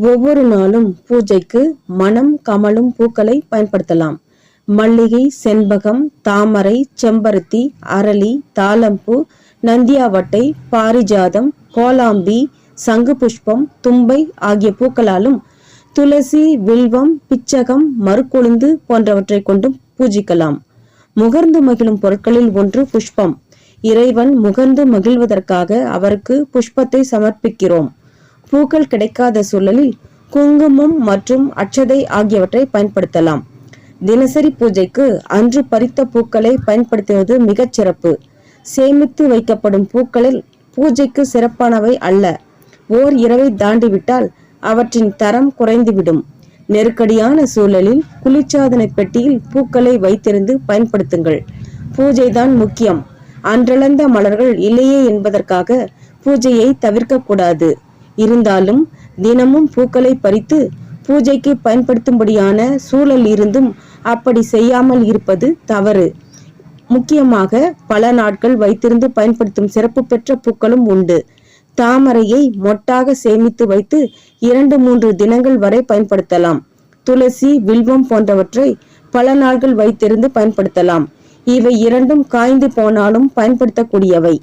ஒவ்வொரு நாளும் பூஜைக்கு மனம் கமழும் பூக்களை பயன்படுத்தலாம். மல்லிகை, செண்பகம், தாமரை, செம்பருத்தி, அரளி, தாழம்பூ, நந்தியாவட்டை, பாரிஜாதம், கோலாம்பி, சங்கு புஷ்பம், தும்பை ஆகிய பூக்களாலும், துளசி, வில்வம், பிச்சகம், மறுக்கொழுந்து போன்றவற்றை கொண்டும் பூஜிக்கலாம். முகர்ந்து மகிழும் பொருட்களில் ஒன்று புஷ்பம். இறைவன் முகர்ந்து மகிழ்வதற்காக அவருக்கு புஷ்பத்தை சமர்ப்பிக்கிறோம். பூக்கள் கிடைக்காத சூழலில் குங்குமம் மற்றும் அட்சதை ஆகியவற்றை பயன்படுத்தலாம். தினசரி பூஜைக்கு அன்று பறித்த பூக்களை பயன்படுத்துவது மிகச் சிறப்பு. சேமித்து வைக்கப்படும் பூக்களில் பூஜைக்கு சிறப்பானவை அல்ல. ஓர் இரவை தாண்டிவிட்டால் அவற்றின் தரம் குறைந்துவிடும். நெருக்கடியான சூழலில் குளிர்சாதன பெட்டியில் பூக்களை வைத்திருந்து பயன்படுத்துங்கள். பூஜைதான் முக்கியம். அன்றளந்த மலர்கள் இல்லையே என்பதற்காக பூஜையை தவிர்க்க கூடாது. இருந்தாலும் தினமும் பூக்களை பறித்து பூஜைக்கு பயன்படுத்தும்படியான சூழல் இருந்தும் அப்படி செய்யாமல் இருப்பது தவறு. முக்கியமாக பல நாட்கள் வைத்திருந்து பயன்படுத்தும் சிறப்பு பெற்ற பூக்களும் உண்டு. தாமரையை மொட்டாக சேமித்து வைத்து 2-3 தினங்கள் வரை பயன்படுத்தலாம். துளசி, வில்வம் போன்றவற்றை பல நாட்கள் வைத்திருந்து பயன்படுத்தலாம். இவை இரண்டும் காய்ந்து போனாலும் பயன்படுத்தக்கூடியவை.